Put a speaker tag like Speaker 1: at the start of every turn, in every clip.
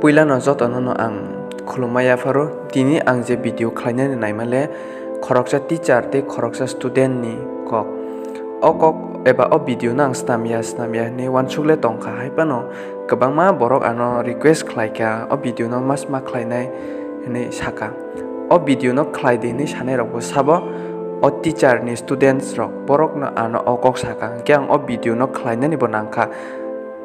Speaker 1: Puila no joto no ang khulumaya faro tini ang je video khlainani naimale khoroksa teacher te khoroksa student ni kok okok eba o video nang snamya ni wansukle tongkha haipano kwbangma borok ano request khlaika o video no mas ma khlainai ni saka o video no khlaide ni sanai rok bo sabo o teacher ni students rok borok no ano okok saka kyang o video no khlainani bo nangkha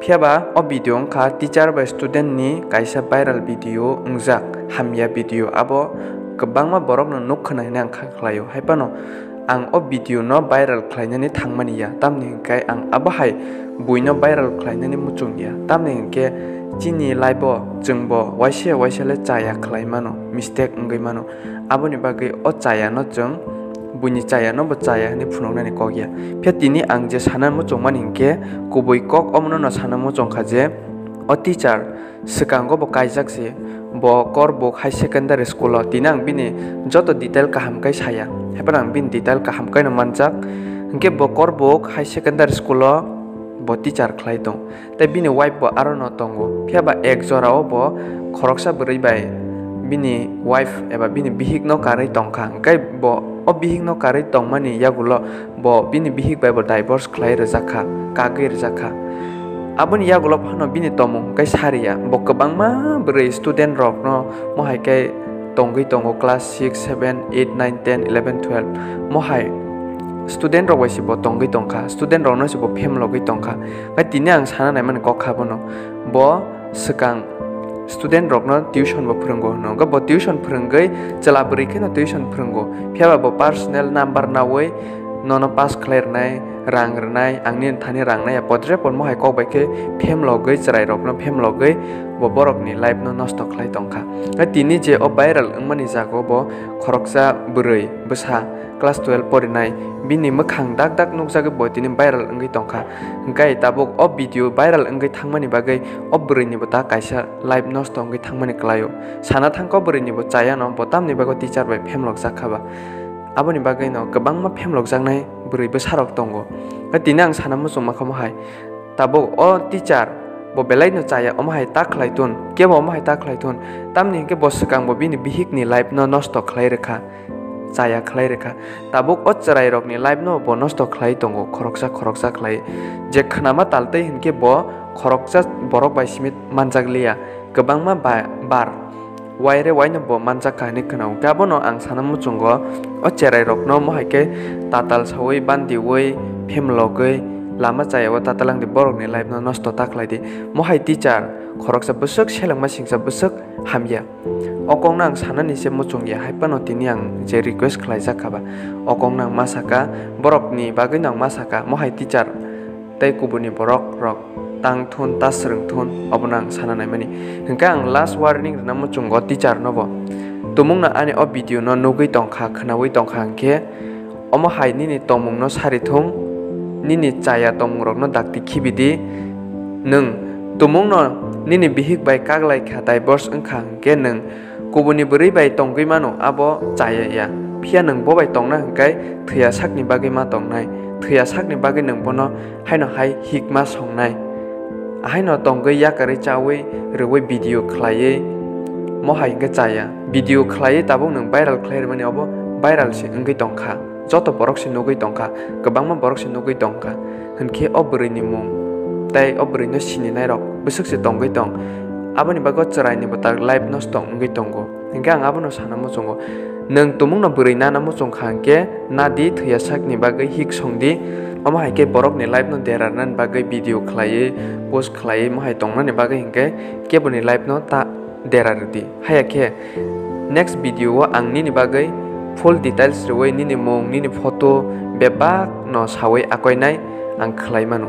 Speaker 1: phiaba o video angkha teacher ba student ni kaisa viral video ungjak hamya video abo kwbangma borok no nukkhana ni angkha khlaio haipano ang o video no viral khlainani thangmani ya tamni kai ang abahai buino viral khlainani muchung ya tamni ke chini laibo jengbo waise le chaya khlaimano mistake ngai mano aboni bagai o chaya no jeng buini chaya no bo chaya ni phunongnani kokya phetini ang je sanan muchung maningke kubui kok omno no sanan muchung khaje o teacher sekango bo kaijak se bo korbok high secondary school tinang bini joto detail kaham kai saya hepanang bin detail kaham kai no manjak hingke bo korbok high secondary school bo teacher khlai tong tai bini wife bo aro no tongo phiaba ek jora bo khoroksa bwrui bai bini wife eba bini bihik no karai tongkha kai bo o bihik no karai tongmani yagulo bo bini bihik bai bo divorce khlai rjakha kagir jakha aboni yagulo phano bini tomung kai saria bo kwbangma bwrui student rok no mohai kai tongui tongo class 6 7 8 9 10 11 12 mohai student rok waisi bo tongui tongkha student rok no si bo phem logui tongkha kai tini ang sana nai man kokha bono bo sekang student rok no tuition bo phurungo no go bo tuition phurungoi chela bwrui ke no tuition phurungo phiaba bo personal number nawoi nono pass clear nai rang rnai angni thani rang nai podre pon mohai kok bai ke phem logoi chrai rok no phem logoi bo borok ni life no nosto khlai tongkha ga tini je o viral ngmani jago bo khoroksa bwrui bwsa class 12 porinai bini makhang dak dak nukjagoi bo tini viral ngai tongkha hingkai tabuk o video viral ngai thangmani bagai o bwrui ni bo ta kaisa life nosto ngai thangmani klaio sana thangko bwrui ni bo chaya no bo tamni bago teacher bai phem lok jakhaba aboni bagai no kwbangma phem lok jaknai bwrui bwsarok tongo tini ang sana muchung makhamo hai tabuk o teacher bo belai no chaya omhai ta khlaitun kebo omhai ta khlaitun tamni ke bo swkang bo bini bihik ni life no nosto khlai rekha chaya khlai rekha tabuk o charai rok ni life no bo nosto khlai tongo khoroksa khlai je khnama taltei hinke bo khoroksa borok bai simit manjakliya kwbangma bar waire waino bo manjak kahni khnaw gabono ang sana muchungo o cherai rok no mohai ke tatal sawoi bandi woi phemlogoi lama chaya wa tatalang di borok ni life no nosto taklai di mohai teacher khoroksa busuk selangma singsa busuk hamya okong nang sana ni se muchung ya haipano tini ang je request khlai jakhaba okong nang masaka borok ni bagai nang masaka mohai teacher tei kubuni borok rok tang thun tasrung thun obonang sana naimani hingka ang last warning na muchungo teacher no bo tumung na ani o video no nugui tongkha khnawi tongkha ke omo hai ni tongmung no sari thung nini chaya tongmung rok no dakti khibidi nung tumung no nini bihik bai kaglai kha divorce wngkha ke nung kubuni bwrui bai tongui mano abo chaya ya phia nung bo bai tongna hingkai thya sakni bagai ma tongnai thya sakni bagai nung bono haino hai hikma songnai haino tongoi yakari chawi rwoi video khlaiye mohai hingka chaya video khlaiye tabuk nung viral khlai mani abo viral se wngoi tongkha joto borok se nugui tongkha kwbangma borok se nugui tongkha hinkhe o bwrui ni mung tai o bwrui no sini nai rok busuk se tongoi tong aboni bago charai ni botak life nosto wngoi tongo hingka ang abono sana muchungo nung tumung no bwrui nana muchungkha hingke nadi thya sakni bagai hik songdi omo haike borok ni life no deranan bagai video khlaiye post khlaiye mohai tongnani bagai hingke keboni life no ta derardi hayake next video o ang nini bagai full details rwoi nini mung nini photo bebak no sawai akoinai ang khlai mano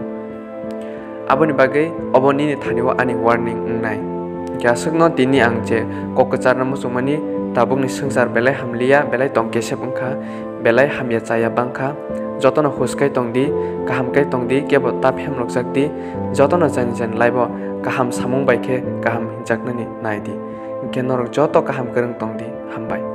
Speaker 1: aboni bagai obo nini thaniwa ani warning ngnai kyasuk no tini ang je kokchar na musumani tabuk ni sangsar belai hamliya belai tongkesep wngkha belai hamya chaya bangkha jotono huskai tongdi kaham kai tongdi kebo tap hemlok jakdi jotono jani laibo kaham samung baikhe kaham hinjaknani naidi kenorok joto kaham kereng tongdi hambai